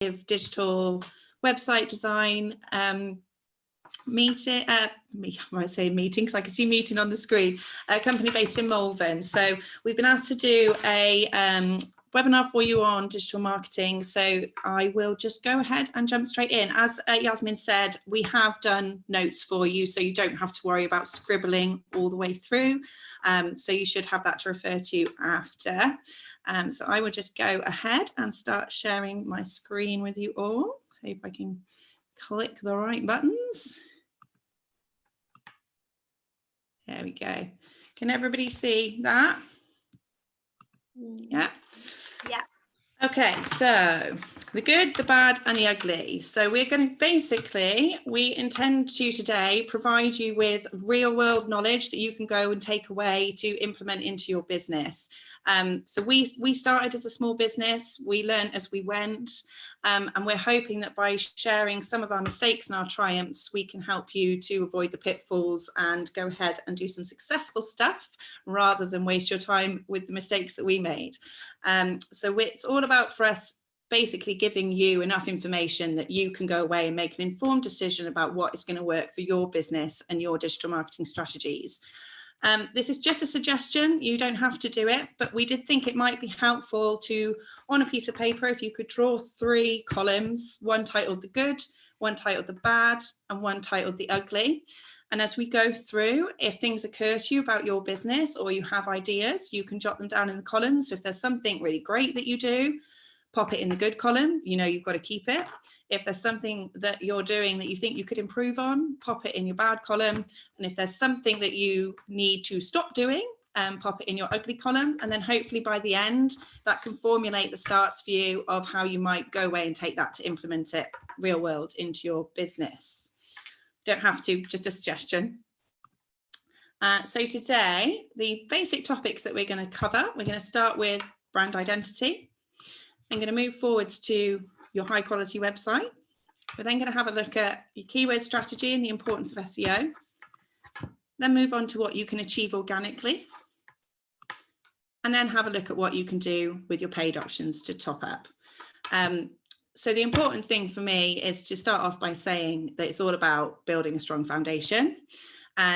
digital website design meeting, I might say meeting because I can see meeting on the screen, a company based in Malvern. So we've been asked to do a webinar for you on digital marketing. So I will just go ahead and jump straight in. As Yasmin said, we have done notes for you, so you don't have to worry about scribbling all the way through. So you should have that to refer to after. So I will just go ahead and start sharing my screen with you all. Hope I can click the right buttons. There we go. Can everybody see that? Yeah. Yeah. Okay, so the good, the bad and the ugly. So we're going to basically, we intend to today provide you with real world knowledge that you can go and take away to implement into your business. So we started as a small business, we learned as we went, and we're hoping that by sharing some of our mistakes and our triumphs, we can help you to avoid the pitfalls and go ahead and do some successful stuff rather than waste your time with the mistakes that we made. So it's all about for us basically giving you enough information that you can go away and make an informed decision about what is going to work for your business and your digital marketing strategies. This is just a suggestion, you don't have to do it, but we did think it might be helpful to, on a piece of paper, if you could draw 3 columns, one titled the good, one titled the bad, and one titled the ugly. And as we go through, if things occur to you about your business or you have ideas, you can jot them down in the columns. So if there's something really great that you do, pop it in the good column, you know you've got to keep it. If there's something that you're doing that you think you could improve on, pop it in your bad column. And if there's something that you need to stop doing, pop it in your ugly column. And then hopefully by the end, that can formulate the starts for you of how you might go away and take that to implement it real world into your business. Don't have to, just a suggestion. So today, the basic topics that we're going to cover, we're going to start with brand identity. I'm going to move forwards to your high quality website. We're then going to have a look at your keyword strategy and the importance of SEO. Then move on to what you can achieve organically. And then have a look at what you can do with your paid options to top up. So the important thing for me is to start off by saying that it's all about building a strong foundation.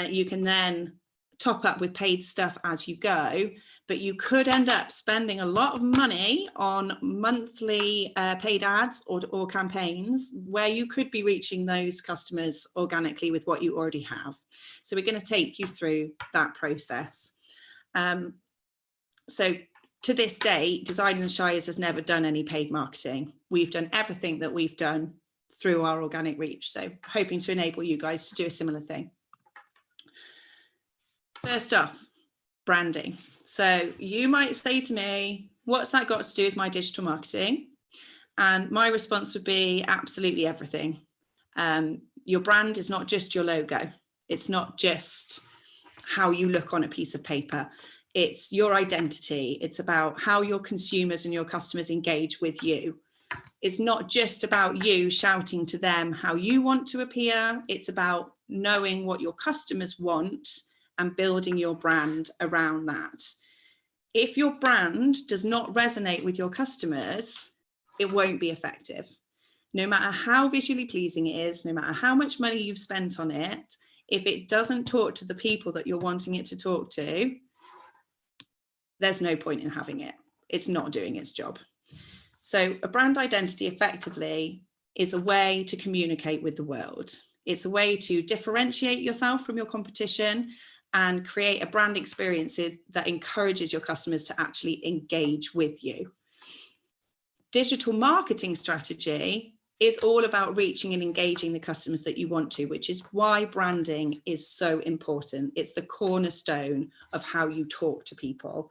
You can then top up with paid stuff as you go, but you could end up spending a lot of money on monthly paid ads or campaigns where you could be reaching those customers organically with what you already have. So we're going to take you through that process. So to this day, Designing the Shires has never done any paid marketing. We've done everything that we've done through our organic reach. So hoping to enable you guys to do a similar thing. First off, branding. So you might say to me, what's that got to do with my digital marketing? And my response would be absolutely everything. Your brand is not just your logo. It's not just how you look on a piece of paper. It's your identity. It's about how your consumers and your customers engage with you. It's not just about you shouting to them how you want to appear. It's about knowing what your customers want and building your brand around that. If your brand does not resonate with your customers, it won't be effective. No matter how visually pleasing it is, no matter how much money you've spent on it, if it doesn't talk to the people that you're wanting it to talk to, there's no point in having it. It's not doing its job. So a brand identity effectively is a way to communicate with the world. It's a way to differentiate yourself from your competition and create a brand experience that encourages your customers to actually engage with you. Digital marketing strategy is all about reaching and engaging the customers that you want to, which is why branding is so important. It's the cornerstone of how you talk to people.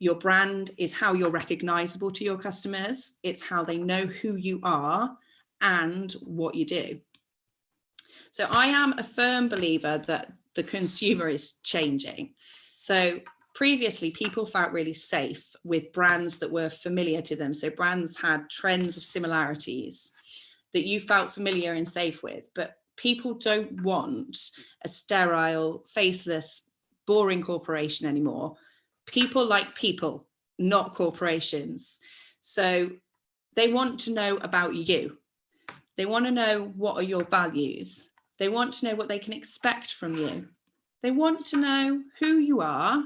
Your brand is how you're recognizable to your customers. It's how they know who you are and what you do. So I am a firm believer that the consumer is changing. So previously, people felt really safe with brands that were familiar to them. So brands had trends of similarities that you felt familiar and safe with, but people don't want a sterile, faceless, boring corporation anymore. People like people, not corporations. So They want to know about you. They want to know what are your values. They want to know what they can expect from you. They want to know who you are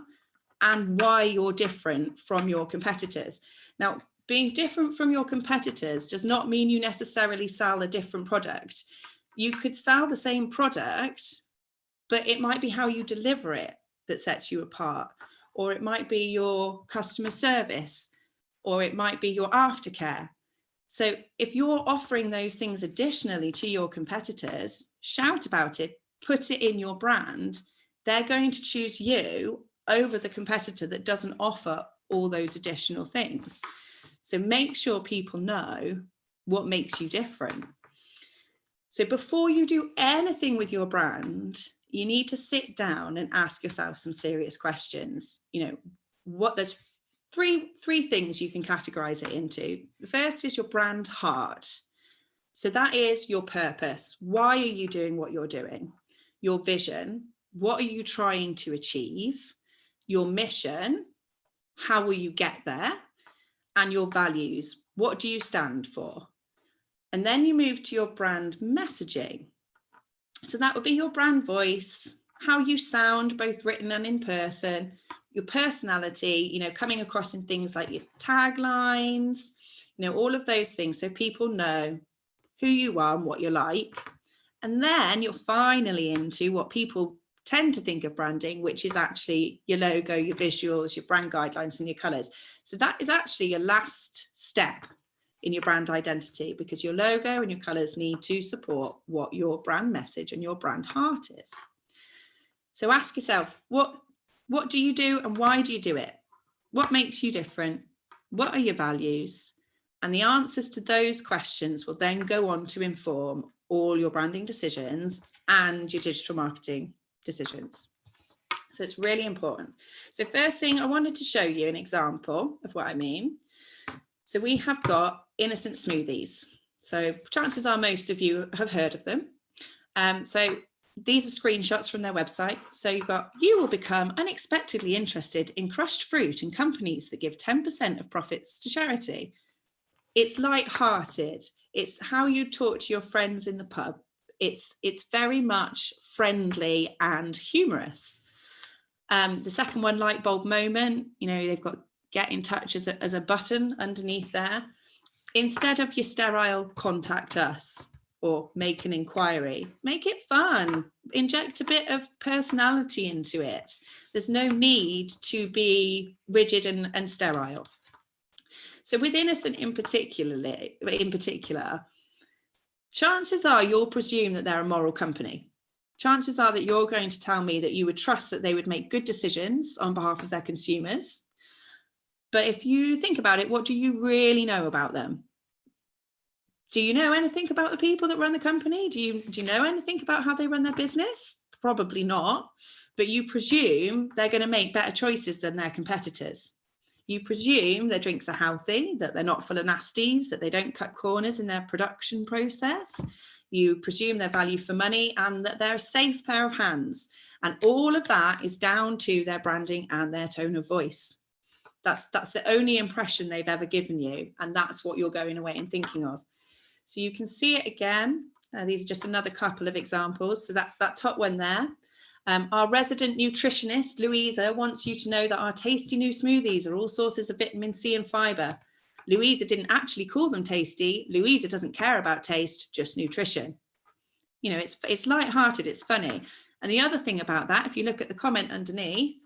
and why you're different from your competitors. Now, being different from your competitors does not mean you necessarily sell a different product. You could sell the same product, but it might be how you deliver it that sets you apart, or it might be your customer service, or it might be your aftercare. So if you're offering those things additionally to your competitors, shout about it, put it in your brand. They're going to choose you over the competitor that doesn't offer all those additional things. So make sure people know what makes you different. So before you do anything with your brand, you need to sit down and ask yourself some serious questions. There's three things you can categorize it into. The first is your brand heart. So that is your purpose. Why are you doing what you're doing? Your vision. What are you trying to achieve? Your mission. How will you get there? And your values. What do you stand for? And then you move to your brand messaging. So that would be your brand voice, how you sound, both written and in person, your personality, coming across in things like your taglines, all of those things. So people know who you are and what you're like. And then you're finally into what people tend to think of branding, which is actually your logo, your visuals, your brand guidelines, and your colors. So that is actually your last step in your brand identity, because your logo and your colors need to support what your brand message and your brand heart is. So ask yourself, what do you do and why do you do it? What makes you different? What are your values? And the answers to those questions will then go on to inform all your branding decisions and your digital marketing decisions. So it's really important. So first thing, I wanted to show you an example of what I mean. So we have got innocent smoothies. So chances are most of you have heard of them. So these are screenshots from their website. So you've got, you will become unexpectedly interested in crushed fruit and companies that give 10% of profits to charity. It's light-hearted. It's how you talk to your friends in the pub. It's very much friendly and humorous. The second one, light bulb moment, they've got get in touch as a button underneath there. Instead of your sterile contact us or make an inquiry, make it fun, inject a bit of personality into it. There's no need to be rigid and sterile. So with innocent in particular, chances are you'll presume that they're a moral company. Chances are that you're going to tell me that you would trust that they would make good decisions on behalf of their consumers. But if you think about it, what do you really know about them? Do you know anything about the people that run the company? Do you know anything about how they run their business? Probably not. But you presume they're going to make better choices than their competitors. You presume their drinks are healthy, that they're not full of nasties, that they don't cut corners in their production process. You presume their value for money and that they're a safe pair of hands. And all of that is down to their branding and their tone of voice. That's the only impression they've ever given you. And that's what you're going away and thinking of. So you can see it again. These are just another couple of examples. So that top one there. Our resident nutritionist, Louisa, wants you to know that our tasty new smoothies are all sources of vitamin C and fibre. Louisa didn't actually call them tasty. Louisa doesn't care about taste, just nutrition. It's light-hearted, it's funny. And the other thing about that, if you look at the comment underneath,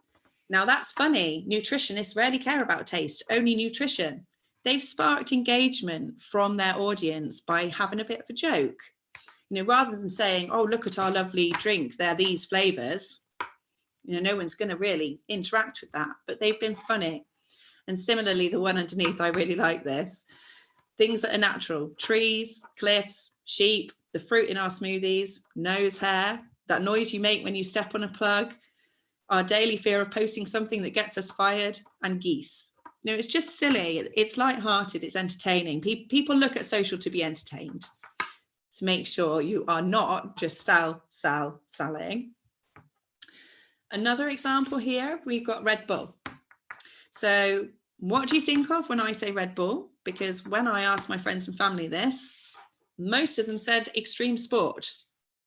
now that's funny. Nutritionists rarely care about taste, only nutrition. They've sparked engagement from their audience by having a bit of a joke. Rather than saying, oh, look at our lovely drink, they're these flavors, no one's going to really interact with that, but they've been funny. And similarly, the one underneath, I really like this. Things that are natural, trees, cliffs, sheep, the fruit in our smoothies, nose hair, that noise you make when you step on a plug, our daily fear of posting something that gets us fired, and geese. It's just silly. It's light-hearted, it's entertaining. People look at social to be entertained. So make sure you are not just selling. Another example here, we've got Red Bull. So what do you think of when I say Red Bull? because when I asked my friends and family this, most of them said extreme sport,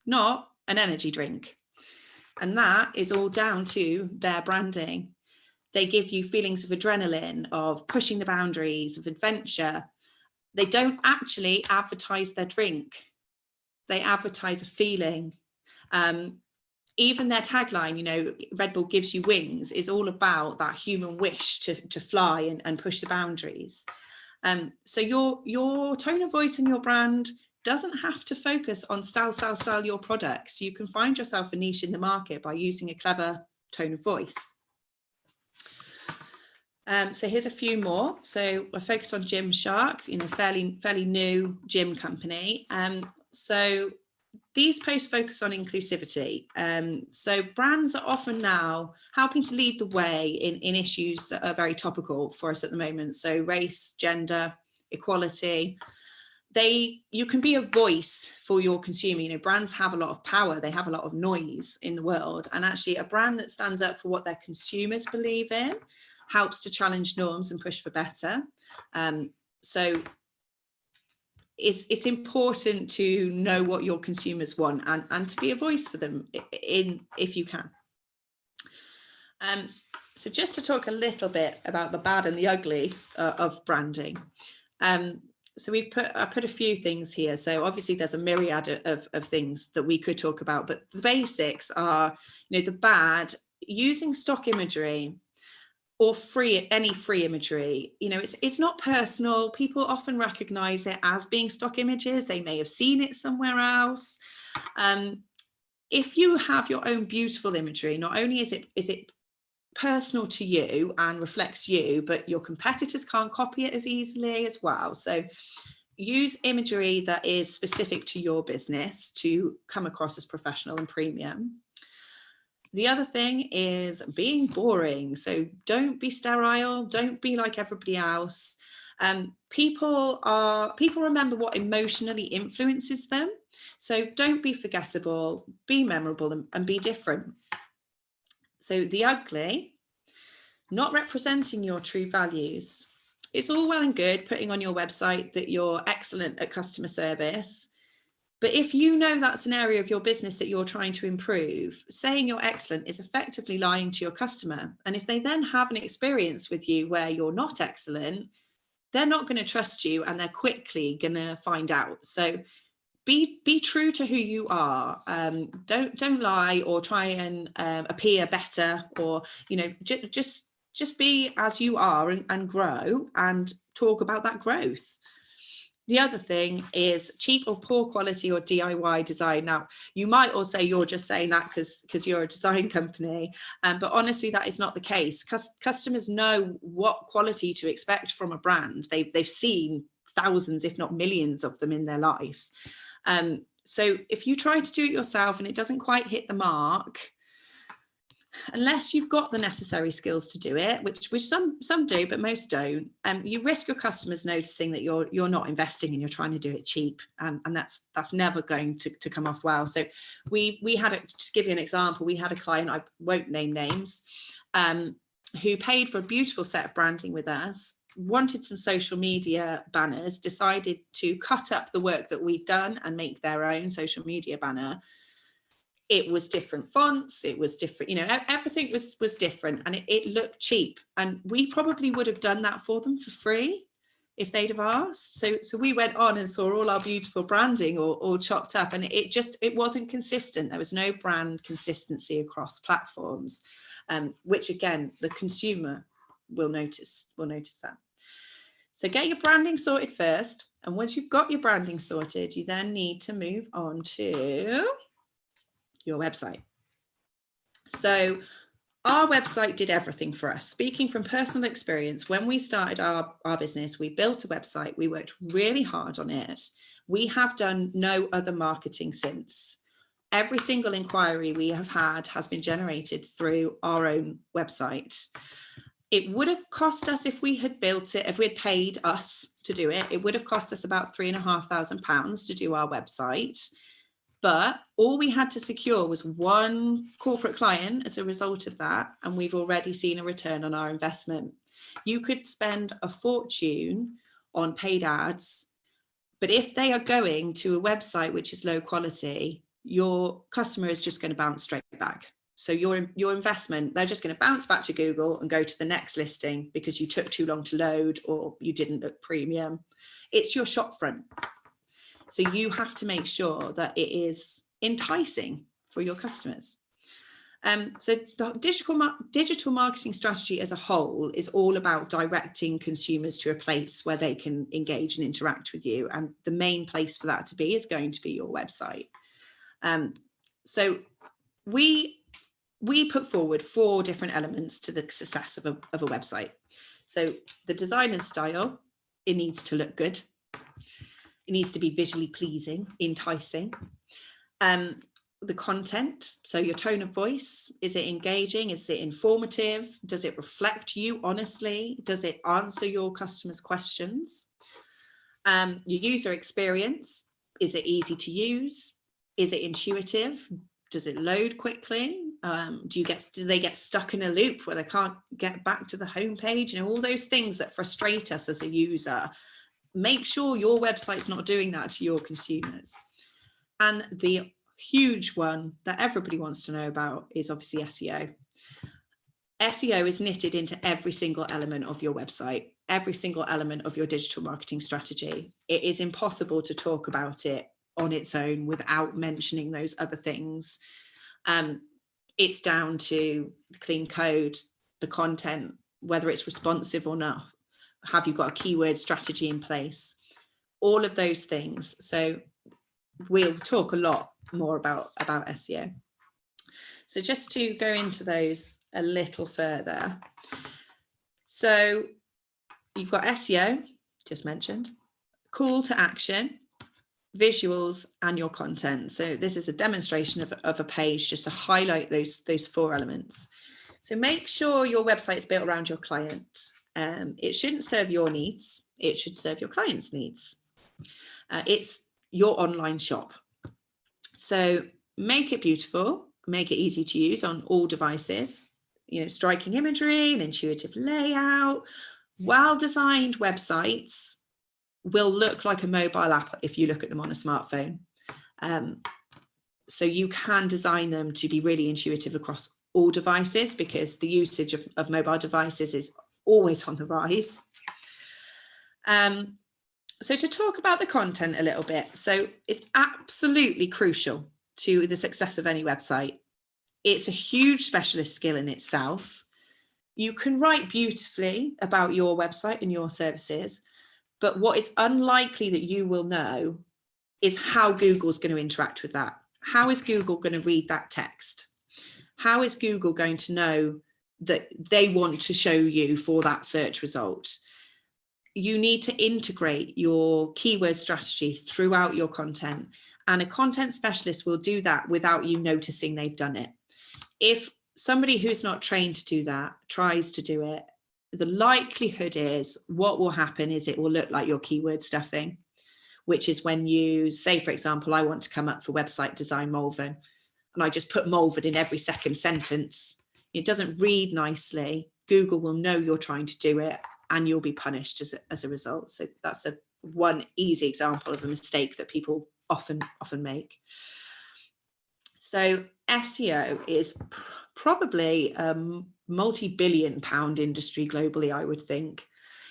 not an energy drink. And that is all down to their branding. They give you feelings of adrenaline, of pushing the boundaries, of adventure. They don't actually advertise their drink. They advertise a feeling. Even their tagline, you know, Red Bull gives you wings, is all about that human wish to fly and push the boundaries. So your tone of voice and your brand doesn't have to focus on sell your products. You can find yourself a niche in the market by using a clever tone of voice. So here's a few more. So we're focused on Gymshark, you know, fairly new gym company. So these posts focus on inclusivity. So brands are often now helping to lead the way in issues that are very topical for us at the moment. So race, gender, equality. You can be a voice for your consumer. You know, brands have a lot of power. They have a lot of noise in the world. And actually a brand that stands up for what their consumers believe in helps to challenge norms and push for better. So it's important to know what your consumers want and to be a voice for them if you can. So just to talk a little bit about the bad and the ugly of branding. So I put a few things here. So obviously there's a myriad of things that we could talk about, but the basics are, you know, the bad, using stock imagery or any free imagery. You know, it's not personal. People often recognize it as being stock images. They may have seen it somewhere else. If you have your own beautiful imagery, not only is it personal to you and reflects you, but your competitors can't copy it as easily as well. So use imagery that is specific to your business to come across as professional and premium. The other thing is being boring. So don't be sterile, don't be like everybody else. People remember what emotionally influences them. So don't be forgettable, be memorable and be different. So the ugly, not representing your true values. It's all well and good putting on your website that you're excellent at customer service. But if you know that's an area of your business that you're trying to improve, saying you're excellent is effectively lying to your customer. And if they then have an experience with you where you're not excellent, they're not going to trust you and they're quickly going to find out. So be true to who you are. Don't lie or try and appear better, or, you know, just be as you are and grow and talk about that growth. The other thing is cheap or poor quality or DIY design. Now, you might all say you're just saying that because you're a design company, but honestly, that is not the case. Customers know what quality to expect from a brand. They've seen thousands, if not millions of them in their life. So if you try to do it yourself and it doesn't quite hit the mark, unless you've got the necessary skills to do it, which some do, but most don't, you risk your customers noticing that you're not investing and you're trying to do it cheap, and that's never going to come off well. So we had to give you an example, we had a client, I won't name names, who paid for a beautiful set of branding with us, wanted some social media banners, decided to cut up the work that we'd done and make their own social media banner. It was different fonts, it was different, you know, everything was different, and it looked cheap, and we probably would have done that for them for free if they'd have asked. So we went on and saw all our beautiful branding all chopped up, and it wasn't consistent. There was no brand consistency across platforms, which again the consumer will notice that. So get your branding sorted first, and once you've got your branding sorted, you then need to move on to your website. So our website did everything for us. Speaking from personal experience, when we started our business, we built a website, we worked really hard on it. We have done no other marketing since. Every single inquiry we have had has been generated through our own website. It would have cost us, if we had built it, if we had paid us to do it, it would have cost us about £3,500 to do our website. But all we had to secure was one corporate client as a result of that, and we've already seen a return on our investment. You could spend a fortune on paid ads, but if they are going to a website which is low quality, your customer is just going to bounce straight back. So your investment, they're just going to bounce back to Google and go to the next listing because you took too long to load or you didn't look premium. It's your shop front. So you have to make sure that it is enticing for your customers. So the digital marketing strategy as a whole is all about directing consumers to a place where they can engage and interact with you. And the main place for that to be is going to be your website. So we put forward 4 different elements to the success of a website. So the design and style, it needs to look good. It needs to be visually pleasing, enticing. The content, so your tone of voice, is it engaging? Is it informative? Does it reflect you honestly? Does it answer your customers' questions? Your user experience, is it easy to use? Is it intuitive? Does it load quickly? Do they get stuck in a loop where they can't get back to the homepage? You know, all those things that frustrate us as a user. Make sure your website's not doing that to your consumers. And the huge one that everybody wants to know about is obviously SEO. SEO is knitted into every single element of your website, every single element of your digital marketing strategy. It is impossible to talk about it on its own without mentioning those other things. It's down to the clean code, the content, whether it's responsive or not. Have you got a keyword strategy in place? All of those things. So we'll talk a lot more about SEO. So just to go into those a little further. So you've got SEO, just mentioned, call to action, visuals, and your content. So this is a demonstration of a page just to highlight those 4 elements. So make sure your website is built around your client. It shouldn't serve your needs. It should serve your client's needs. It's your online shop. So make it beautiful, make it easy to use on all devices, you know, striking imagery and intuitive layout. Well-designed websites will look like a mobile app if you look at them on a smartphone. So you can design them to be really intuitive across all devices because the usage of mobile devices is always on the rise. So to talk about the content a little bit, so it's absolutely crucial to the success of any website. It's a huge specialist skill in itself. You can write beautifully about your website and your services, but what is unlikely that you will know is how Google's going to interact with that. How is Google going to read that text? How is Google going to know that they want to show you for that search result? You need to integrate your keyword strategy throughout your content, and a content specialist will do that without you noticing they've done it. If somebody who's not trained to do that tries to do it, the likelihood is what will happen is it will look like your keyword stuffing, which is when you say, for example, I want to come up for website design Malvern, and I just put Malvern in every second sentence. It doesn't read nicely. Google will know you're trying to do it, and you'll be punished as a result. So that's one easy example of a mistake that people often make. So SEO is probably a multi-billion-pound industry globally, I would think.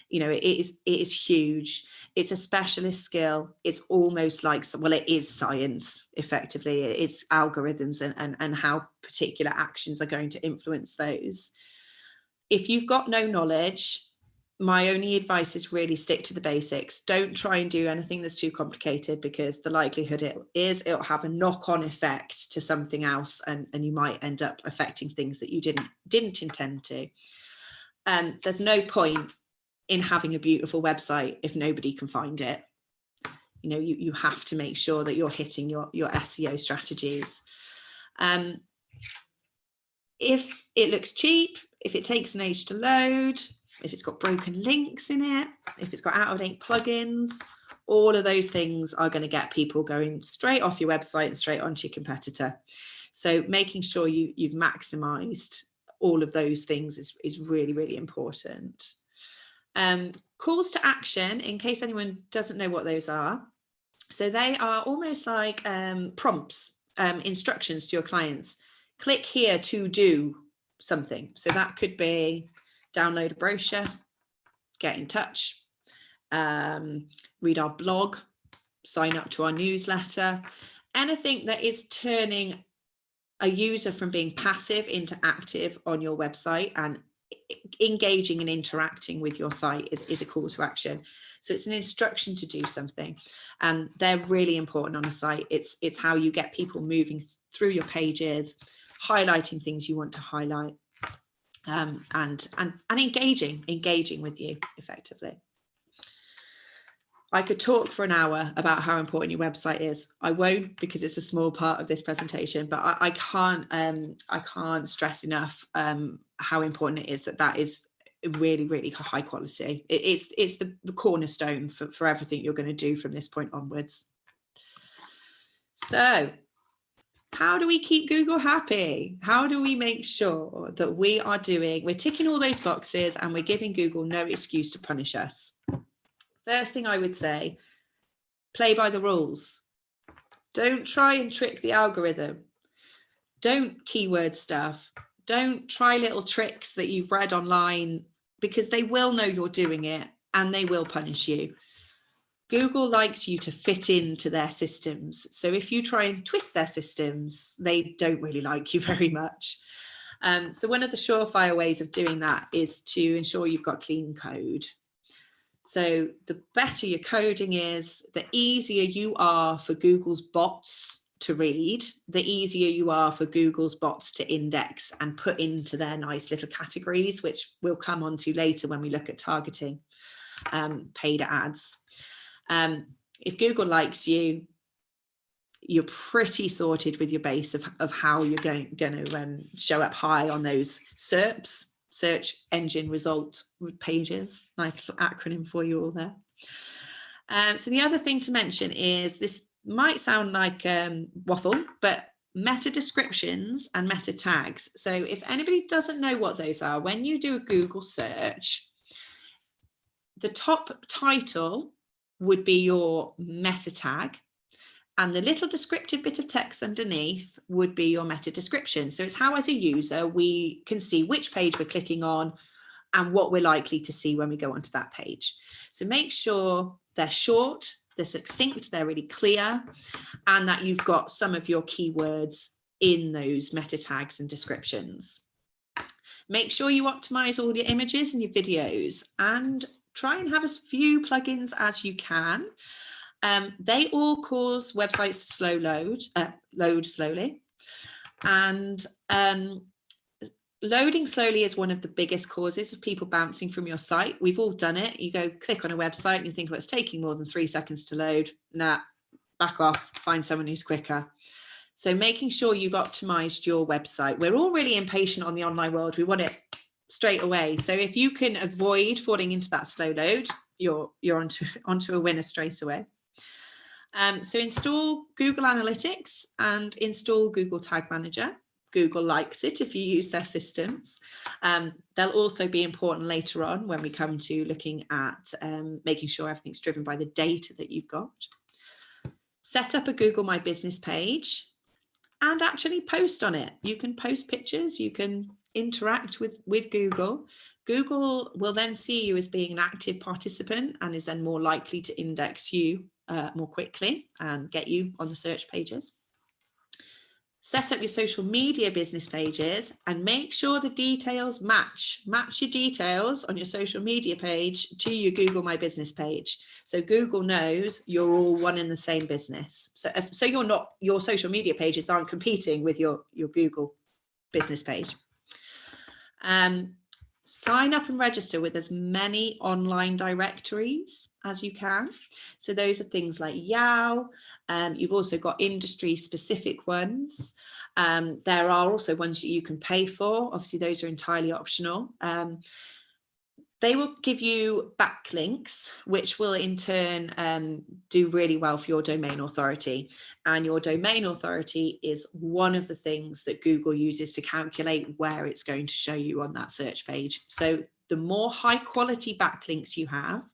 You know, it is huge. It's a specialist skill. It's almost like, well, it is science, effectively. It's algorithms and how particular actions are going to influence those. If you've got no knowledge, my only advice is really stick to the basics. Don't try and do anything that's too complicated, because the likelihood it'll have a knock-on effect to something else, and you might end up affecting things that you didn't intend to. There's no point in having a beautiful website if nobody can find it. You know, you have to make sure that you're hitting your SEO strategies. If it looks cheap, if it takes an age to load, if it's got broken links in it, if it's got out-of-date plugins, all of those things are going to get people going straight off your website and straight onto your competitor. So making sure you've maximized all of those things is really, really important. calls to action, in case anyone doesn't know what those are. So they are almost like prompts, instructions to your clients. Click here to do something. So that could be download a brochure, get in touch, read our blog, sign up to our newsletter, anything that is turning a user from being passive into active on your website and engaging and interacting with your site is a call to action. So it's an instruction to do something, and they're really important on a site. It's how you get people moving through your pages, highlighting things you want to highlight, and engaging with you effectively. I could talk for an hour about how important your website is. I won't, because it's a small part of this presentation, but I can't stress enough how important it is that is really, really high quality. It's the cornerstone for everything you're going to do from this point onwards. So how do we keep Google happy? How do we make sure that we're ticking all those boxes and we're giving Google no excuse to punish us? First thing I would say, play by the rules. Don't try and trick the algorithm. Don't keyword stuff. Don't try little tricks that you've read online, because they will know you're doing it and they will punish you. Google likes you to fit into their systems. So if you try and twist their systems, they don't really like you very much. So one of the surefire ways of doing that is to ensure you've got clean code. So the better your coding is, the easier you are for Google's bots to read, the easier you are for Google's bots to index and put into their nice little categories, which we'll come on to later when we look at targeting paid ads. If Google likes you, you're pretty sorted with your base of how you're going to show up high on those SERPs, search engine result pages. Nice little acronym for you all there. So the other thing to mention is, this might sound like waffle, but meta descriptions and meta tags. So if anybody doesn't know what those are, when you do a Google search, the top title would be your meta tag, and the little descriptive bit of text underneath would be your meta description. So it's how, as a user, we can see which page we're clicking on and what we're likely to see when we go onto that page. So make sure they're short, they're succinct, they're really clear, and that you've got some of your keywords in those meta tags and descriptions. Make sure you optimize all your images and your videos, and try and have as few plugins as you can. They all cause websites to load slowly, and loading slowly is one of the biggest causes of people bouncing from your site. We've all done it. You go click on a website and you think, well, it's taking more than 3 seconds to load. Nah, back off, find someone who's quicker. So making sure you've optimized your website. We're all really impatient on the online world. We want it straight away. So if you can avoid falling into that slow load, you're onto a winner straight away. So install Google Analytics and install Google Tag Manager. Google likes it if you use their systems. They'll also be important later on when we come to looking at making sure everything's driven by the data that you've got. Set up a Google My Business page and actually post on it. You can post pictures, you can interact with Google. Google will then see you as being an active participant and is then more likely to index you more quickly and get you on the search pages. Set up your social media business pages and make sure the details match your details on your social media page to your Google My Business page. So Google knows you're all one in the same business. So your social media pages aren't competing with your Google business page. Sign up and register with as many online directories as you can. So those are things like Yow. You've also got industry specific ones. There are also ones that you can pay for. Obviously, those are entirely optional. They will give you backlinks, which will in turn do really well for your domain authority. And your domain authority is one of the things that Google uses to calculate where it's going to show you on that search page. So the more high quality backlinks you have,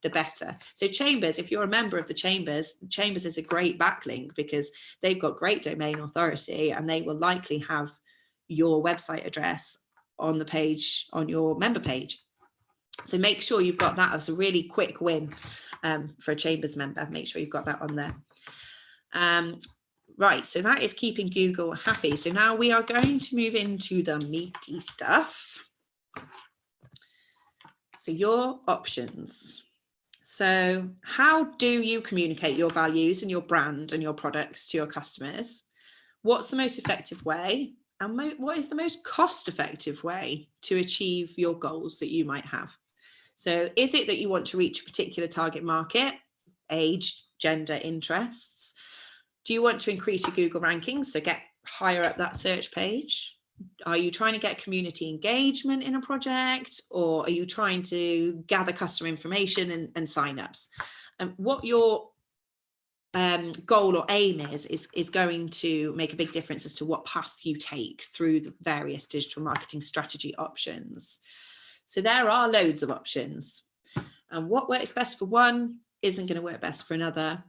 the better. So Chambers, if you're a member of the Chambers is a great backlink because they've got great domain authority and they will likely have your website address on the page, on your member page. So make sure you've got that as a really quick win for a Chambers member. Make sure you've got that on there. Right, so that is keeping Google happy. So now we are going to move into the meaty stuff. So your options. So how do you communicate your values and your brand and your products to your customers? What's the most effective way? And what is the most cost-effective way to achieve your goals that you might have? So is it that you want to reach a particular target market, age, gender, interests? Do you want to increase your Google rankings, so get higher up that search page? Are you trying to get community engagement in a project, or are you trying to gather customer information and signups? And what your goal or aim is going to make a big difference as to what path you take through the various digital marketing strategy options. So there are loads of options, and what works best for one isn't going to work best for another.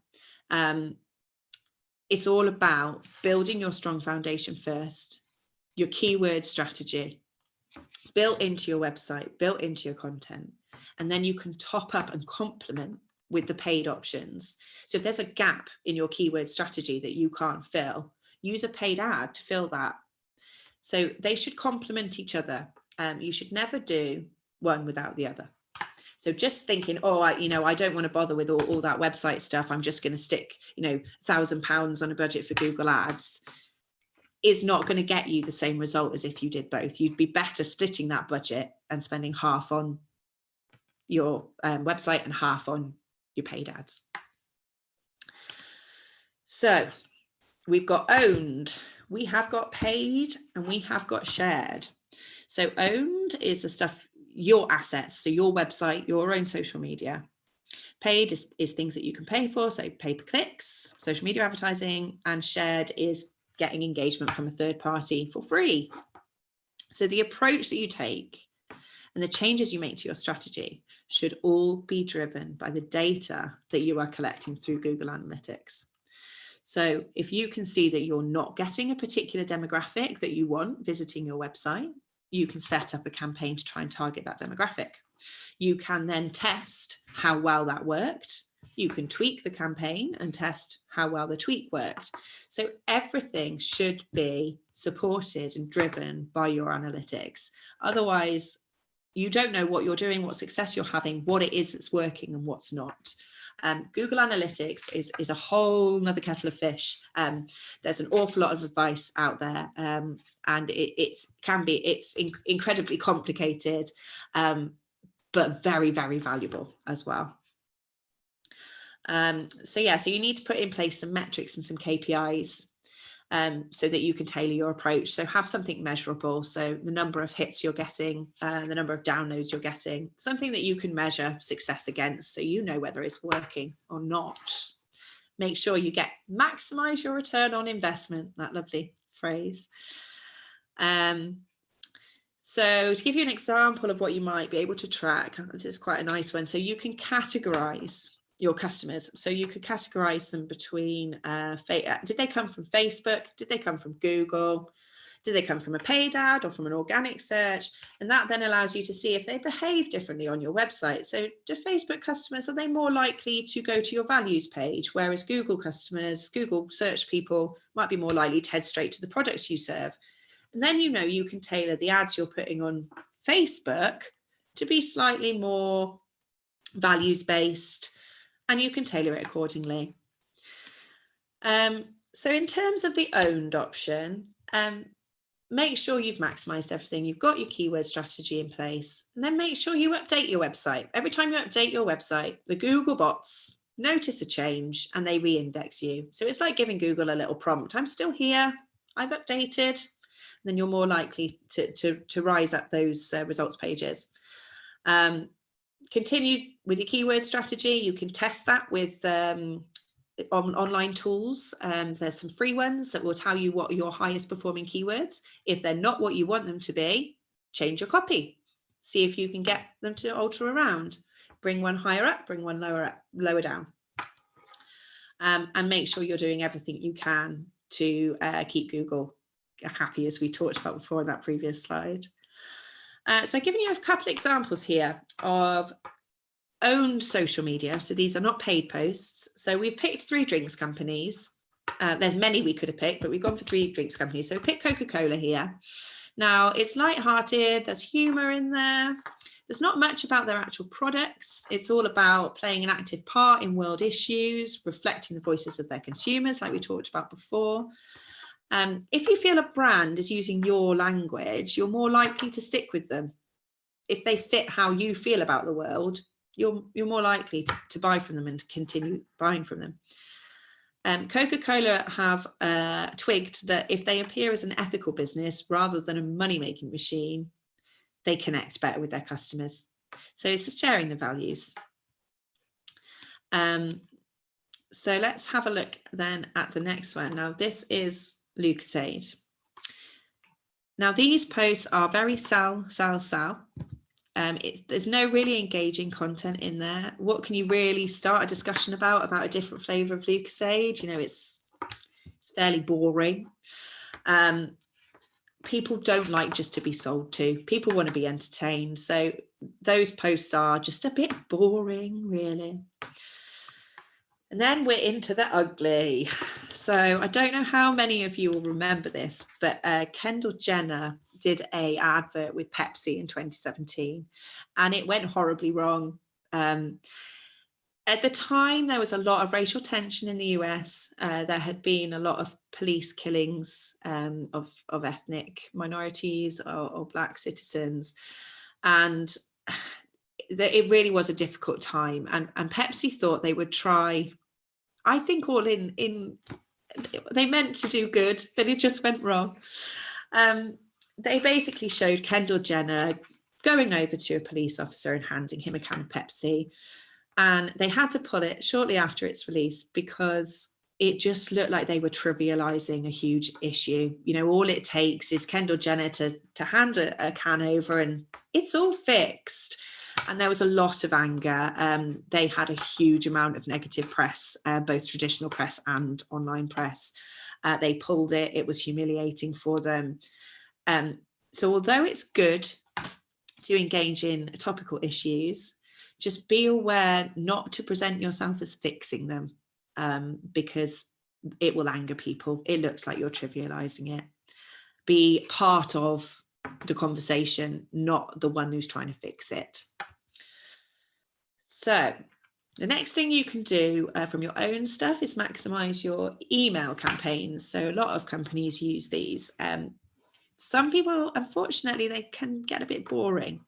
It's all about building your strong foundation first, your keyword strategy built into your website, built into your content, and then you can top up and complement with the paid options. So if there's a gap in your keyword strategy that you can't fill, use a paid ad to fill that. So they should complement each other. You should never do one without the other. So just thinking, oh, I don't want to bother with all that website stuff. I'm just going to stick, £1,000 on a budget for Google Ads, is not going to get you the same result as if you did both. You'd be better splitting that budget and spending half on your website and half on your paid ads. So we've got owned, we have got paid, and we have got shared. So owned is the stuff, your assets, so your website, your own social media. Paid is things that you can pay for, so pay-per-clicks, social media advertising, and shared is getting engagement from a third party for free. So the approach that you take and the changes you make to your strategy should all be driven by the data that you are collecting through Google Analytics. So if you can see that you're not getting a particular demographic that you want visiting your website, you can set up a campaign to try and target that demographic. You can then test how well that worked. You can tweak the campaign and test how well the tweak worked. So everything should be supported and driven by your analytics. Otherwise, you don't know what you're doing, what success you're having, what it is that's working and what's not. Google Analytics is a whole nother kettle of fish. There's an awful lot of advice out there, and it's incredibly complicated, but very, very valuable as well. So you need to put in place some metrics and some KPIs so that you can tailor your approach. So have something measurable. So the number of hits you're getting, the number of downloads you're getting, something that you can measure success against so you know whether it's working or not. Make sure you maximize your return on investment, that lovely phrase. So to give you an example of what you might be able to track, this is quite a nice one. So you can categorize your customers. So you could categorize them between, did they come from Facebook? Did they come from Google? Did they come from a paid ad or from an organic search? And that then allows you to see if they behave differently on your website. So do Facebook customers, are they more likely to go to your values page? Whereas Google customers, Google search people might be more likely to head straight to the products you serve. And then, you can tailor the ads you're putting on Facebook to be slightly more values-based, and you can tailor it accordingly. So in terms of the owned option, make sure you've maximized everything. You've got your keyword strategy in place, and then make sure you update your website. Every time you update your website, the Google bots notice a change and they re-index you. So it's like giving Google a little prompt. I'm still here. I've updated. Then you're more likely to rise up those results pages. Continue with your keyword strategy. You can test that with online tools. There's some free ones that will tell you what are your highest performing keywords. If they're not what you want them to be, change your copy. See if you can get them to alter around. bring one higher up, bring one lower down. And make sure you're doing everything you can to keep Google happy, as we talked about before in that previous slide. So I've given you a couple of examples here of owned social media. So these are not paid posts. So we've picked 3 drinks companies. There's many we could have picked, but we've gone for 3 drinks companies. So pick Coca-Cola here. Now it's light-hearted, there's humor in there. There's not much about their actual products. It's all about playing an active part in world issues, reflecting the voices of their consumers, like we talked about before. If you feel a brand is using your language, you're more likely to stick with them. If they fit how you feel about the world, you're more likely to buy from them and to continue buying from them. Coca-Cola have twigged that if they appear as an ethical business rather than a money-making machine, they connect better with their customers. So it's sharing the values. So let's have a look then at the next one. Now this is Lucozade. Now these posts are very sell. There's no really engaging content in there. What can you really start a discussion about a different flavour of Lucozade? You know, it's fairly boring. People don't like just to be sold to. People want to be entertained. So those posts are just a bit boring, really. And then we're into the ugly. So I don't know how many of you will remember this, but Kendall Jenner did an advert with Pepsi in 2017, and it went horribly wrong. At the time, there was a lot of racial tension in the US. There had been a lot of police killings of ethnic minorities or Black citizens. And it really was a difficult time. And Pepsi thought they would try, I think all in they meant to do good, but it just went wrong. They basically showed Kendall Jenner going over to a police officer and handing him a can of Pepsi. And they had to pull it shortly after its release because it just looked like they were trivializing a huge issue. You know, all it takes is Kendall Jenner to hand a can over and it's all fixed. And there was a lot of anger. They had a huge amount of negative press, both traditional press and online press. They pulled it. It was humiliating for them. So although it's good to engage in topical issues, just be aware not to present yourself as fixing them, because it will anger people. It looks like you're trivializing it. Be part of the conversation, not the one who's trying to fix it. So the next thing you can do from your own stuff is maximize your email campaigns. So a lot of companies use these. Some people, unfortunately, they can get a bit boring.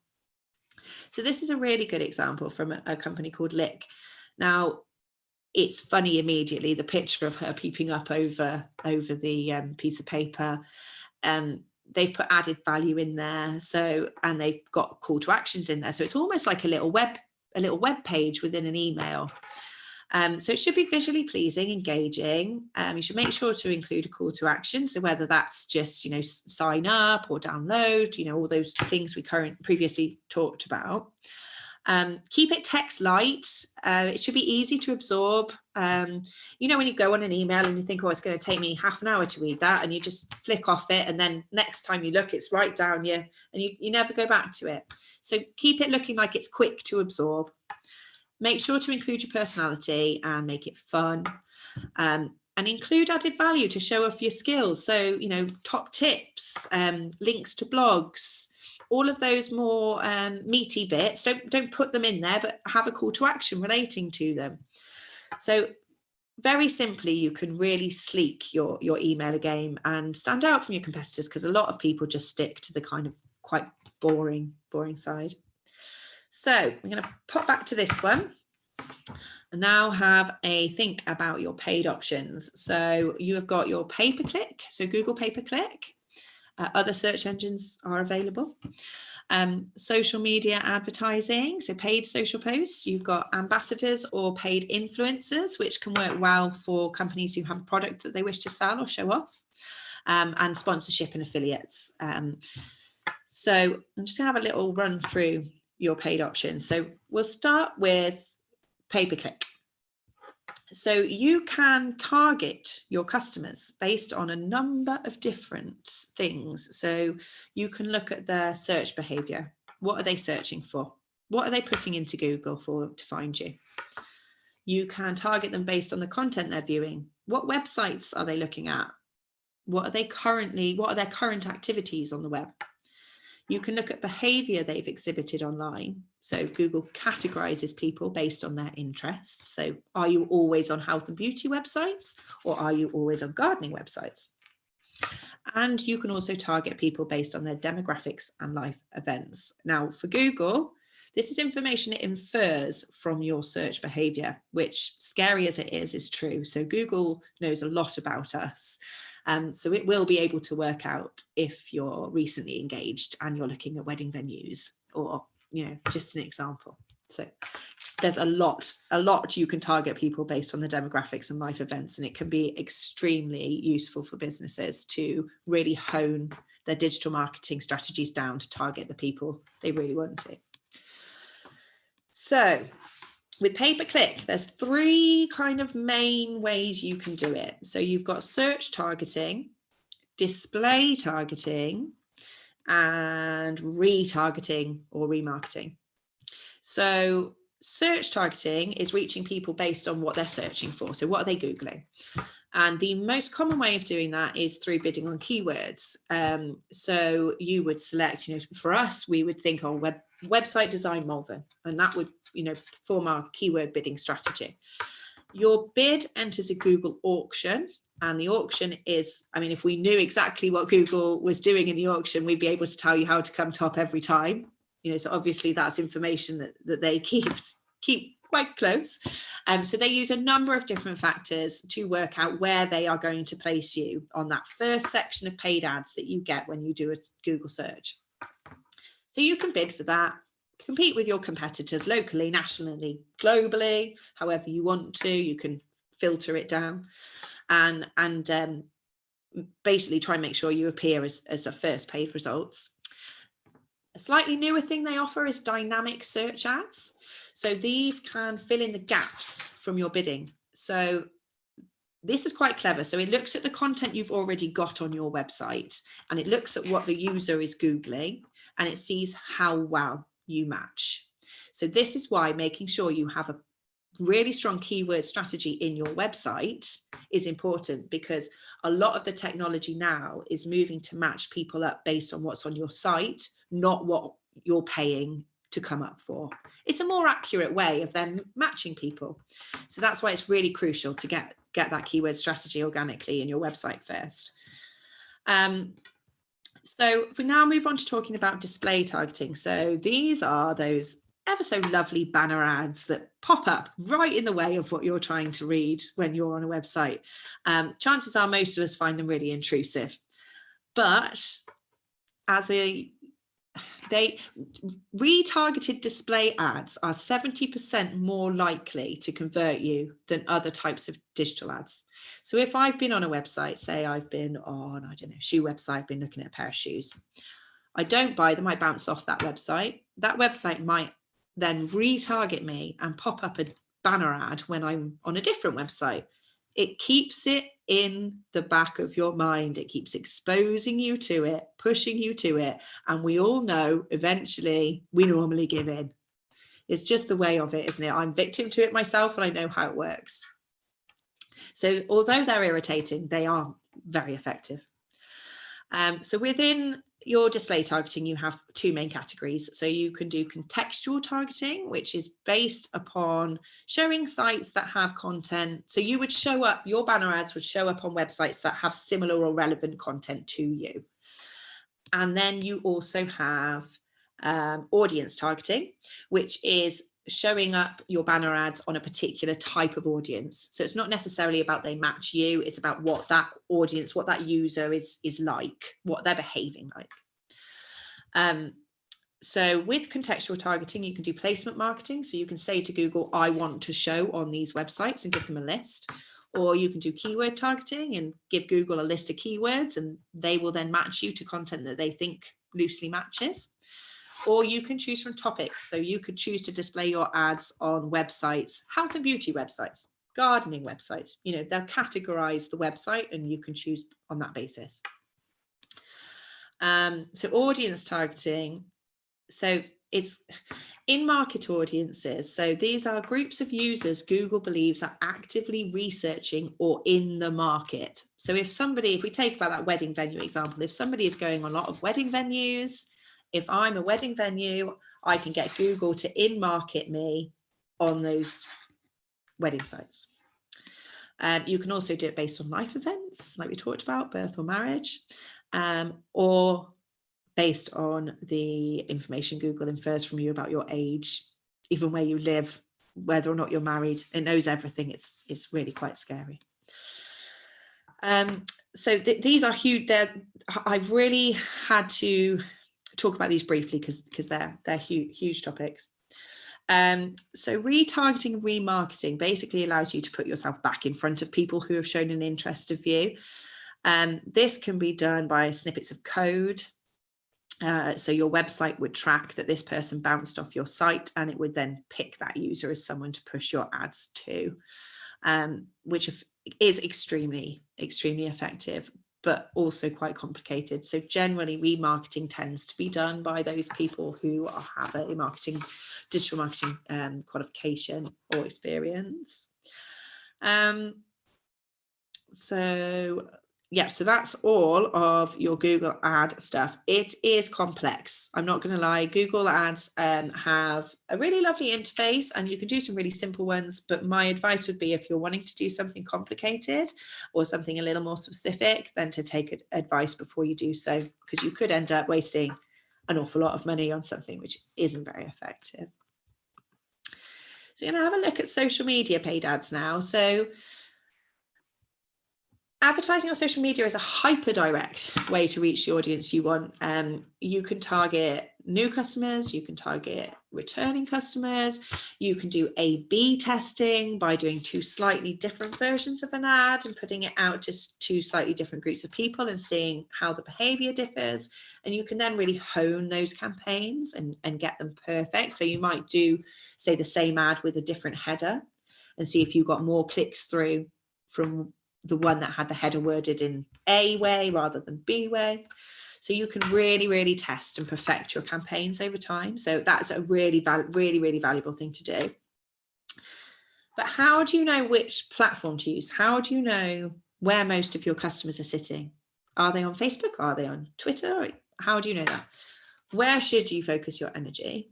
So this is a really good example from a company called Lick. Now, it's funny immediately, the picture of her peeping up over the piece of paper. They've put added value in there. So, and they've got call to actions in there. So it's almost like a little web page within an email. So it should be visually pleasing, engaging. You should make sure to include a call to action. So whether that's just, sign up or download, all those things we previously talked about. Keep it text light. It should be easy to absorb. When you go on an email and you think, it's going to take me half an hour to read that, and you just flick off it, and then next time you look, it's right down you, and you never go back to it. So keep it looking like it's quick to absorb. Make sure to include your personality and make it fun, and include added value to show off your skills. So, top tips, links to blogs, all of those more meaty bits. Don't put them in there, but have a call to action relating to them. So very simply, you can really sleek your email game and stand out from your competitors, because a lot of people just stick to the kind of quite boring side. So I'm going to pop back to this one and now have a think about your paid options. So you have got your pay-per-click, so Google pay-per-click. Other search engines are available. Social media advertising, so paid social posts. You've got ambassadors or paid influencers, which can work well for companies who have a product that they wish to sell or show off, and sponsorship and affiliates. So I'm just going to have a little run through your paid options. So we'll start with pay-per-click. So you can target your customers based on a number of different things. So you can look at their search behavior. What are they searching for? What are they putting into Google to find you? You can target them based on the content they're viewing. What websites are they looking at? What are their current activities on the web? You can look at behavior they've exhibited online. So Google categorizes people based on their interests. So are you always on health and beauty websites, or are you always on gardening websites? And you can also target people based on their demographics and life events. Now for Google, this is information it infers from your search behavior, which, scary as it is true. So Google knows a lot about us. So it will be able to work out if you're recently engaged and you're looking at wedding venues, or, just an example. So there's a lot you can target people based on the demographics and life events, and it can be extremely useful for businesses to really hone their digital marketing strategies down to target the people they really want to. So with pay-per-click, there's 3 kind of main ways you can do it. So you've got search targeting, display targeting, and retargeting or remarketing. So search targeting is reaching people based on what they're searching for. So what are they Googling? And the most common way of doing that is through bidding on keywords. So you would select, for us, we would think, website design Malvern, and that would, form our keyword bidding strategy. Your bid enters a Google auction, and the auction is, if we knew exactly what Google was doing in the auction, we'd be able to tell you how to come top every time. So obviously that's information that they keep quite close. So they use a number of different factors to work out where they are going to place you on that first section of paid ads that you get when you do a Google search. So you can bid for that, compete with your competitors locally, nationally, globally, however you want to. You can filter it down and basically try and make sure you appear as the first paid results. A slightly newer thing they offer is dynamic search ads. So these can fill in the gaps from your bidding. So this is quite clever. So it looks at the content you've already got on your website, and it looks at what the user is Googling, and it sees how well you match. So this is why making sure you have a really strong keyword strategy in your website is important, because a lot of the technology now is moving to match people up based on what's on your site, not what you're paying to come up for. It's a more accurate way of them matching people. So that's why it's really crucial to get that keyword strategy organically in your website first. So if we now move on to talking about display targeting. So these are those ever so lovely banner ads that pop up right in the way of what you're trying to read when you're on a website. Chances are most of us find them really intrusive, but retargeted display ads are 70% more likely to convert you than other types of digital ads. So if I've been on a website, say I've been on, shoe website, I've been looking at a pair of shoes. I don't buy them, I bounce off that website. That website might then retarget me and pop up a banner ad when I'm on a different website. It keeps it in the back of your mind. It keeps exposing you to it, pushing you to it. And we all know eventually we normally give in. It's just the way of it, isn't it? I'm victim to it myself, and I know how it works. So although they're irritating, they are very effective. So within your display targeting, you have 2 main categories. So you can do contextual targeting, which is based upon showing sites that have content. So you would show up, your banner ads would show up on websites that have similar or relevant content to you. And then you also have audience targeting, which is showing up your banner ads on a particular type of audience. So it's not necessarily about they match you, it's about what that audience, what that user is like, what they're behaving like. So with contextual targeting, you can do placement marketing. So you can say to Google, I want to show on these websites, and give them a list. Or you can do keyword targeting and give Google a list of keywords, and they will then match you to content that they think loosely matches. or you can choose from topics. So you could choose to display your ads on websites, health and beauty websites, gardening websites. You know, they'll categorize the website and you can choose on that basis. So audience targeting. So it's in market audiences. So these are groups of users Google believes are actively researching or in the market. So if we take about that wedding venue example, if somebody is going on a lot of wedding venues, if I'm a wedding venue, I can get Google to in-market me on those wedding sites. You can also do it based on life events, like we talked about, birth or marriage, or based on the information Google infers from you about your age, even where you live, whether or not you're married. It knows everything. It's really quite scary. So these are huge. I've really had to talk about these briefly because they're huge topics. So retargeting and remarketing basically allows you to put yourself back in front of people who have shown an interest of you. This can be done by snippets of code. So your website would track that this person bounced off your site, and it would then pick that user as someone to push your ads to, which is extremely effective, but also quite complicated. So generally remarketing tends to be done by those people who have a digital marketing qualification or experience. So that's all of your Google ad stuff. It is complex. I'm not going to lie. Google ads have a really lovely interface, and you can do some really simple ones. But my advice would be, if you're wanting to do something complicated or something a little more specific, then to take advice before you do so, because you could end up wasting an awful lot of money on something which isn't very effective. So you're going to have a look at social media paid ads now. So advertising on social media is a hyper direct way to reach the audience you want. You can target new customers, you can target returning customers, you can do A/B testing by doing two slightly different versions of an ad and putting it out to two slightly different groups of people and seeing how the behavior differs. And you can then really hone those campaigns and get them perfect. So you might do, say, the same ad with a different header and see if you got more clicks through from the one that had the header worded in A way rather than B way. So you can really test and perfect your campaigns over time. So that's a really valuable thing to do. But how do you know which platform to use? How do you know where most of your customers are sitting? Are they on Facebook? Are they on Twitter? How do you know that? Where should you focus your energy?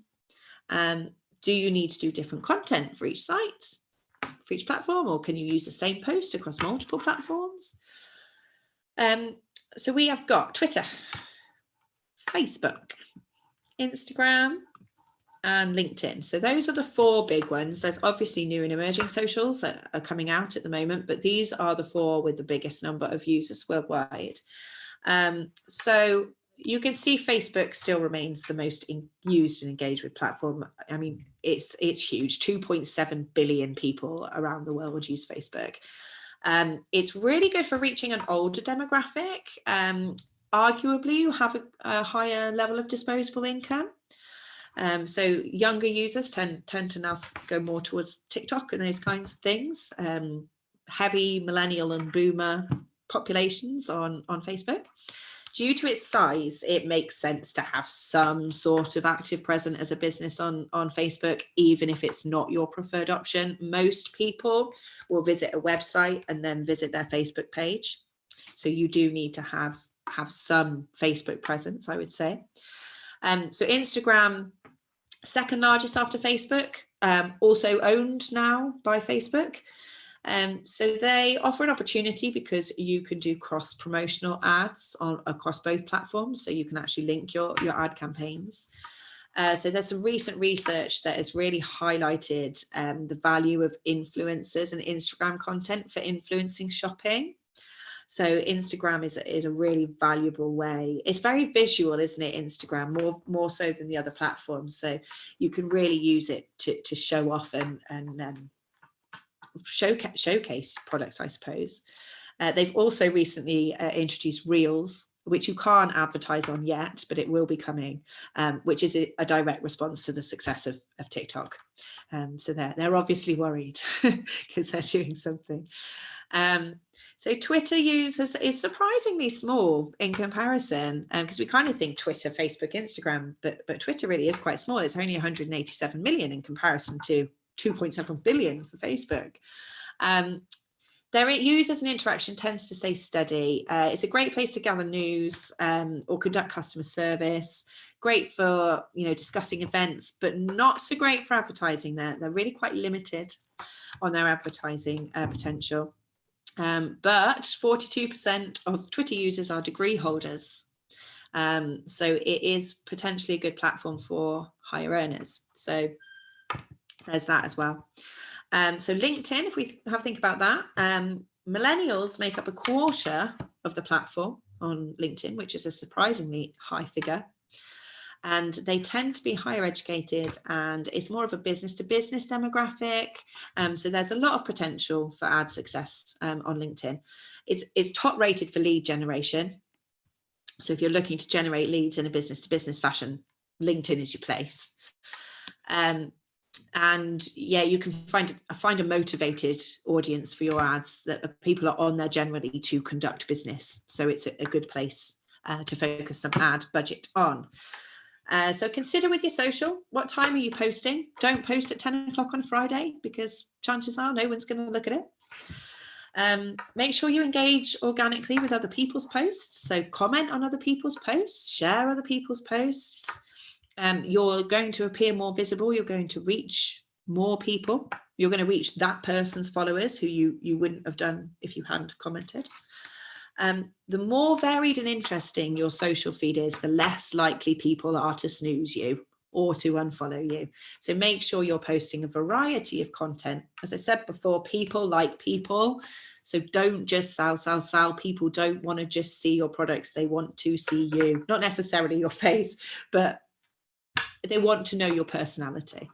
Do you need to do different content for each site, for each platform, or can you use the same post across multiple platforms? So we have got Twitter, Facebook, Instagram, and LinkedIn. So those are the four big ones. There's obviously new and emerging socials that are coming out at the moment, but these are the four with the biggest number of users worldwide. So you can see Facebook still remains the most used and engaged with platform. I mean, it's huge. 2.7 billion people around the world use Facebook. It's really good for reaching an older demographic. Arguably, you have a higher level of disposable income. So younger users tend to now go more towards TikTok and those kinds of things. Heavy millennial and boomer populations on Facebook. Due to its size, it makes sense to have some sort of active presence as a business on Facebook, even if it's not your preferred option. Most people will visit a website and then visit their Facebook page. So you do need to have some Facebook presence, I would say. So Instagram, second largest after Facebook, also owned now by Facebook. So they offer an opportunity because you can do cross-promotional ads across both platforms. So you can actually link your ad campaigns. So there's some recent research that has really highlighted the value of influencers and Instagram content for influencing shopping. So Instagram is a really valuable way. It's very visual, isn't it, Instagram, more so than the other platforms. So you can really use it to show off and showcase products, I suppose. They've also recently introduced Reels which you can't advertise on yet, but it will be coming, which is a direct response to the success of TikTok. So they're obviously worried because they're doing something. So Twitter users is surprisingly small in comparison, because we kind of think Twitter, Facebook, Instagram, but Twitter really is quite small. It's only 187 million in comparison to 2.7 billion for Facebook. Their users and interaction tends to stay steady. It's a great place to gather news or conduct customer service. Great for, discussing events, but not so great for advertising. They're really quite limited on their advertising potential. But 42% of Twitter users are degree holders. So it is potentially a good platform for higher earners. So there's that as well. So LinkedIn, if we have a think about that, millennials make up a quarter of the platform on LinkedIn, which is a surprisingly high figure. And they tend to be higher educated, and it's more of a business to business demographic. So there's a lot of potential for ad success on LinkedIn. It's top rated for lead generation. So if you're looking to generate leads in a business to business fashion, LinkedIn is your place. And yeah, you can find a motivated audience for your ads, that people are on there generally to conduct business. So it's a good place to focus some ad budget on. So consider with your social, what time are you posting? Don't post at 10 o'clock on a Friday, because chances are no one's going to look at it. Make sure you engage organically with other people's posts. So comment on other people's posts, share other people's posts. You're going to appear more visible. You're going to reach more people. You're going to reach that person's followers who you wouldn't have done if you hadn't commented. The more varied and interesting your social feed is, the less likely people are to snooze you or to unfollow you. So make sure you're posting a variety of content. As I said before, people like people. So don't just sell. People don't want to just see your products. They want to see you, not necessarily your face, but they want to know your personality.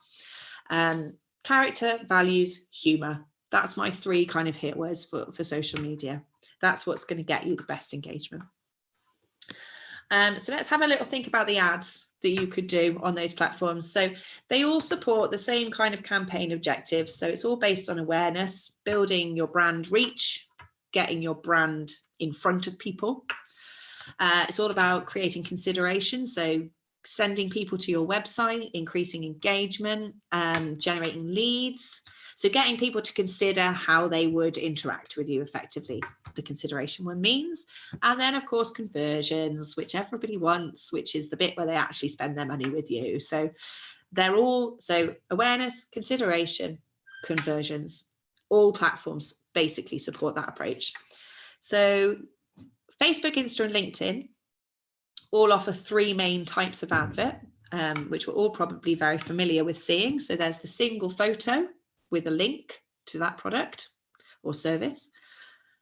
Character, values, humor. That's my 3 kind of hit words for social media. That's what's going to get you the best engagement. So let's have a little think about the ads that you could do on those platforms. So they all support the same kind of campaign objectives. So it's all based on awareness, building your brand reach, getting your brand in front of people. It's all about creating consideration. So sending people to your website, increasing engagement, generating leads. So getting people to consider how they would interact with you effectively, the consideration one means. And then, of course, conversions, which everybody wants, which is the bit where they actually spend their money with you. So they're all, so awareness, consideration, conversions, all platforms basically support that approach. So Facebook, Insta, and LinkedIn all offer 3 main types of advert, which we're all probably very familiar with seeing. So there's the single photo with a link to that product or service.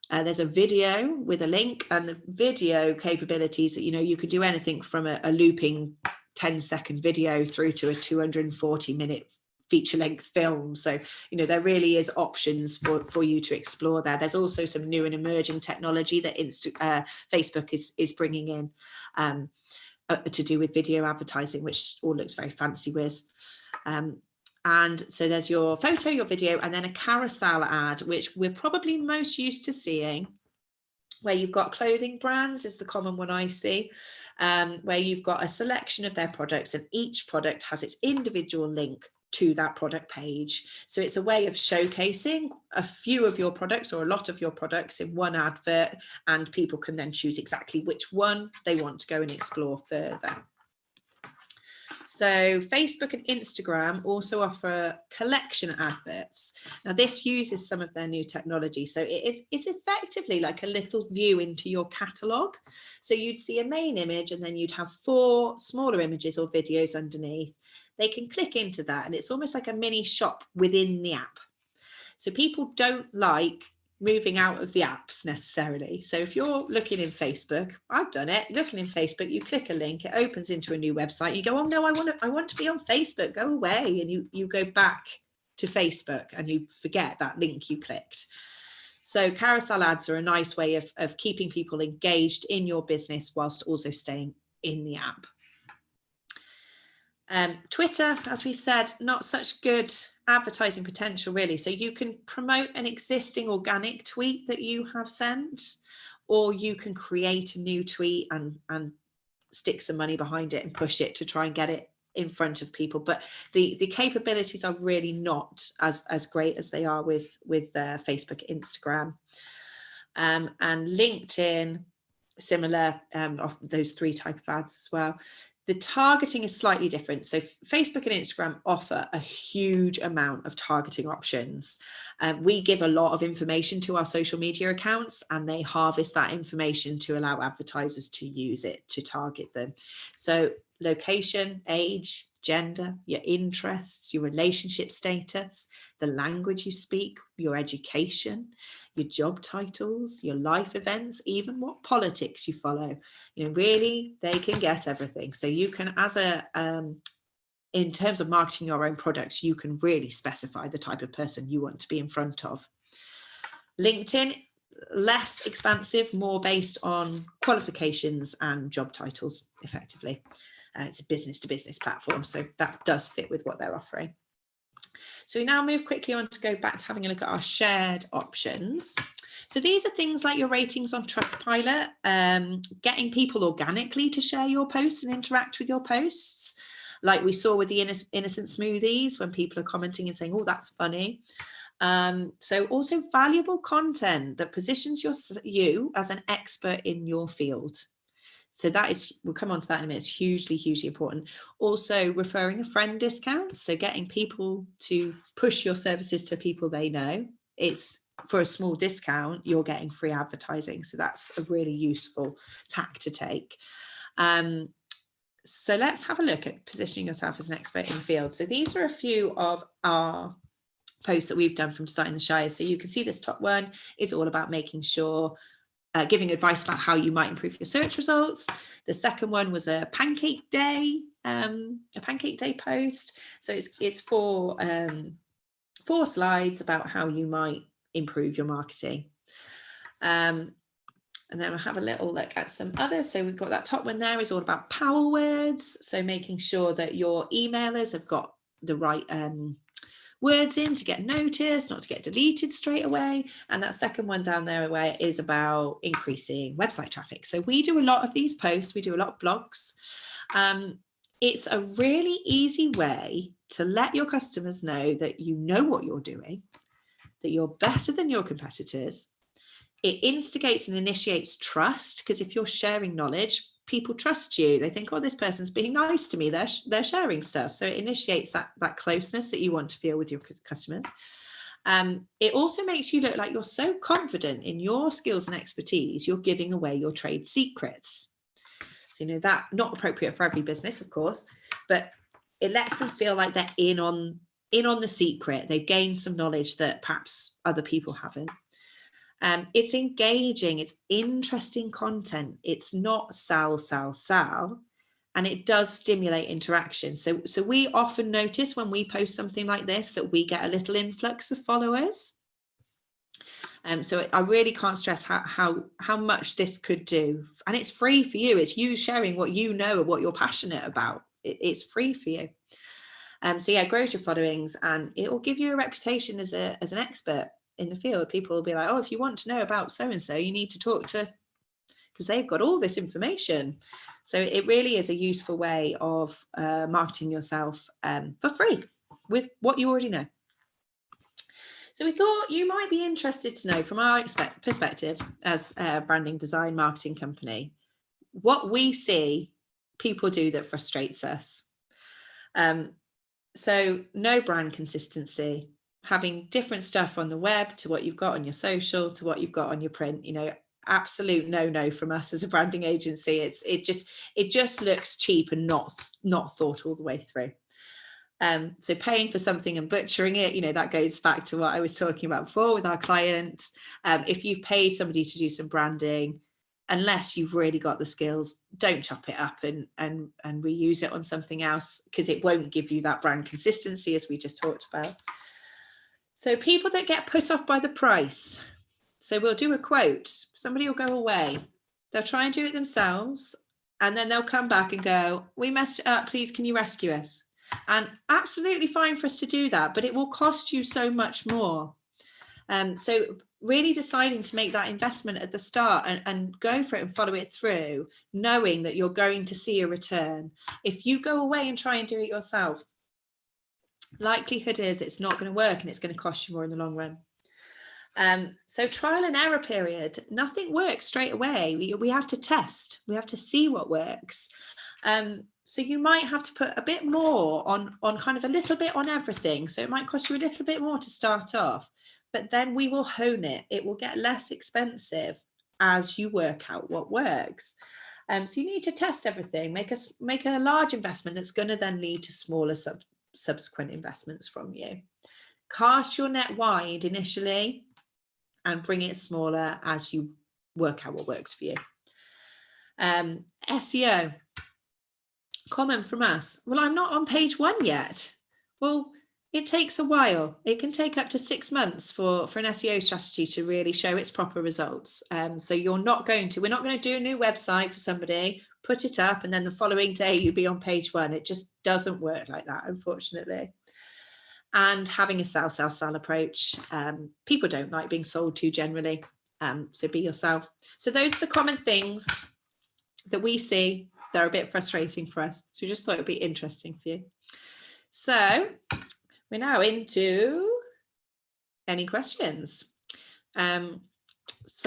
There's a video with a link, and the video capabilities that, you could do anything from a looping 10-second video through to a 240-minute feature-length film. So, there really is options for you to explore there. There's also some new and emerging technology that Facebook is bringing in to do with video advertising, which all looks very fancy whiz. And so there's your photo, your video, and then a carousel ad, which we're probably most used to seeing, where you've got clothing brands is the common one I see, where you've got a selection of their products, and each product has its individual link to that product page. So it's a way of showcasing a few of your products or a lot of your products in one advert, and people can then choose exactly which one they want to go and explore further. So Facebook and Instagram also offer collection adverts. Now this uses some of their new technology. So it's effectively like a little view into your catalogue. So you'd see a main image, and then you'd have 4 smaller images or videos underneath. They can click into that, and it's almost like a mini shop within the app. So people don't like moving out of the apps necessarily. So if you're looking in Facebook, I've done it, looking in Facebook, you click a link, it opens into a new website, you go, oh no, I want to be on Facebook, go away, and you go back to Facebook and you forget that link you clicked. So carousel ads are a nice way of keeping people engaged in your business whilst also staying in the app. Twitter, as we said, not such good advertising potential really. So you can promote an existing organic tweet that you have sent, or you can create a new tweet and stick some money behind it and push it to try and get it in front of people. But the capabilities are really not as great as they are with Facebook, Instagram, and LinkedIn. Similar, of those 3 type of ads as well. The targeting is slightly different. So Facebook and Instagram offer a huge amount of targeting options. We give a lot of information to our social media accounts, and they harvest that information to allow advertisers to use it to target them. So location, age, gender, your interests, your relationship status, the language you speak, your education, your job titles, your life events, even what politics you follow. Really, they can get everything. So you can, as in terms of marketing your own products, you can really specify the type of person you want to be in front of. LinkedIn, less expansive, more based on qualifications and job titles, effectively. It's a business to business platform, so that does fit with what they're offering. So we now move quickly on to go back to having a look at our shared options. So these are things like your ratings on Trustpilot, getting people organically to share your posts and interact with your posts, like we saw with the innocent smoothies, when people are commenting and saying, oh, that's funny. So also valuable content that positions you as an expert in your field. So that is, we'll come on to that in a minute, it's hugely, hugely important. Also referring a friend discounts, so getting people to push your services to people they know. It's for a small discount, you're getting free advertising. So that's a really useful tack to take. So let's have a look at positioning yourself as an expert in the field. So these are a few of our posts that we've done from starting the Shire. So you can see this top one is all about making sure, giving advice about how you might improve your search results. The second one was a pancake day post. So it's four slides about how you might improve your marketing. And then we'll have a little look at some others. So we've got that top one there is all about power words. So making sure that your emailers have got the right words in to get noticed, not to get deleted straight away. And that second one down there where is about increasing website traffic. So we do a lot of these posts, we do a lot of blogs. It's a really easy way to let your customers know that you know what you're doing, that you're better than your competitors. It instigates and initiates trust, because if you're sharing knowledge, people trust you. They think, oh, this person's being nice to me. They're sharing stuff. So it initiates that closeness that you want to feel with your customers. It also makes you look like you're so confident in your skills and expertise, you're giving away your trade secrets. So, that not appropriate for every business, of course, but it lets them feel like they're in on the secret. They've gained some knowledge that perhaps other people haven't. It's engaging, it's interesting content. It's not sell, and it does stimulate interaction. So we often notice when we post something like this that we get a little influx of followers. So I really can't stress how much this could do. And it's free for you. It's you sharing what you know and what you're passionate about. It's free for you. So yeah, grows your followings, and it will give you a reputation as an expert in the field. People will be like, oh, if you want to know about so-and-so, you need to talk to, because they've got all this information. So it really is a useful way of marketing yourself for free with what you already know. So we thought you might be interested to know from our perspective as a branding design marketing company, what we see people do that frustrates us. So no brand consistency, having different stuff on the web to what you've got on your social, to what you've got on your print, absolute no from us as a branding agency. It just looks cheap and not thought all the way through. So paying for something and butchering it, that goes back to what I was talking about before with our clients. If you've paid somebody to do some branding, unless you've really got the skills, don't chop it up and reuse it on something else, because it won't give you that brand consistency as we just talked about. So people that get put off by the price. So we'll do a quote. Somebody will go away. They'll try and do it themselves. And then they'll come back and go, we messed it up. Please, can you rescue us? And absolutely fine for us to do that, but it will cost you so much more. So really deciding to make that investment at the start and go for it and follow it through, knowing that you're going to see a return. If you go away and try and do it yourself, likelihood is it's not going to work and it's going to cost you more in the long run. So trial and error period, nothing works straight away. We have to test, we have to see what works. So you might have to put a bit more on kind of a little bit on everything. So it might cost you a little bit more to start off, but then we will hone it. It will get less expensive as you work out what works. So you need to test everything, make a large investment that's going to then lead to smaller subsequent investments from you. Cast your net wide initially and bring it smaller as you work out what works for you. SEO, comment from us. Well, I'm not on page 1 yet. Well, it takes a while. It can take up to 6 months for an SEO strategy to really show its proper results. So we're not going to do a new website for somebody, put it up, and then the following day you'd be on page 1. It just doesn't work like that, unfortunately. And having a sell approach. People don't like being sold to generally, so be yourself. So those are the common things that we see. They're a bit frustrating for us. So we just thought it'd be interesting for you. So we're now into any questions. So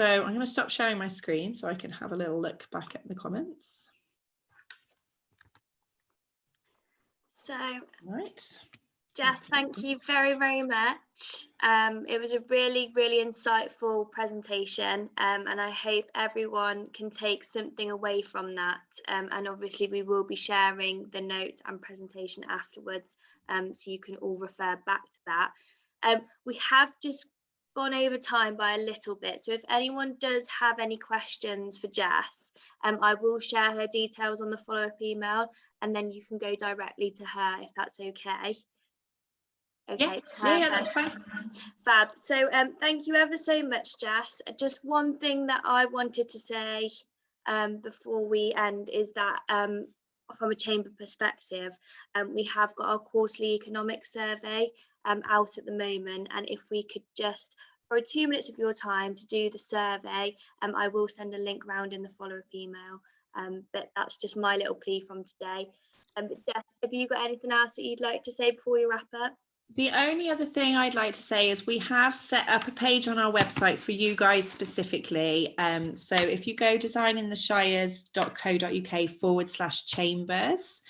I'm going to stop sharing my screen so I can have a little look back at the comments. So, right. Jess, thank you very, very much. It was a really, really insightful presentation, and I hope everyone can take something away from that. And obviously we will be sharing the notes and presentation afterwards, so you can all refer back to that. We have just gone over time by a little bit, so if anyone does have any questions for Jess, I will share her details on the follow-up email, and then you can go directly to her if that's okay. Okay, yeah, that's fine. Fab. So thank you ever so much, Jess. Just one thing that I wanted to say before we end is that from a chamber perspective, we have got our quarterly economic survey out at the moment, and if we could just borrow 2 minutes of your time to do the survey, I will send a link round in the follow-up email, but that's just my little plea from today. But Jess, have you got anything else that you'd like to say before we wrap up? The only other thing I'd like to say is we have set up a page on our website for you guys specifically. So if you go designingtheshires.co.uk/chambers,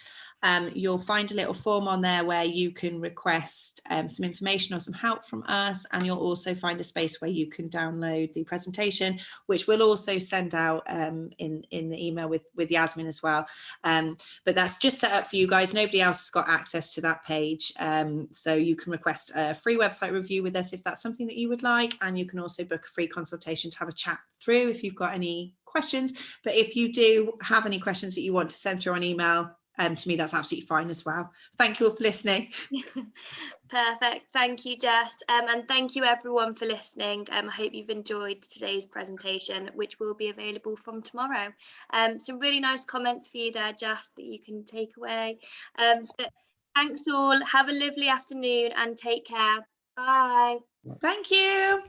you'll find a little form on there where you can request some information or some help from us, and you'll also find a space where you can download the presentation, which we'll also send out in the email with Yasmin as well. But that's just set up for you guys. Nobody else has got access to that page, so you can request a free website review with us if that's something that you would like, and you can also book a free consultation to have a chat through if you've got any questions. But if you do have any questions that you want to send through on email, to me, that's absolutely fine as well. Thank you all for listening. Perfect. Thank you, Jess. And thank you everyone for listening. I hope you've enjoyed today's presentation, which will be available from tomorrow. Some really nice comments for you there, Jess, that you can take away. But thanks all. Have a lovely afternoon and take care. Bye. Thank you.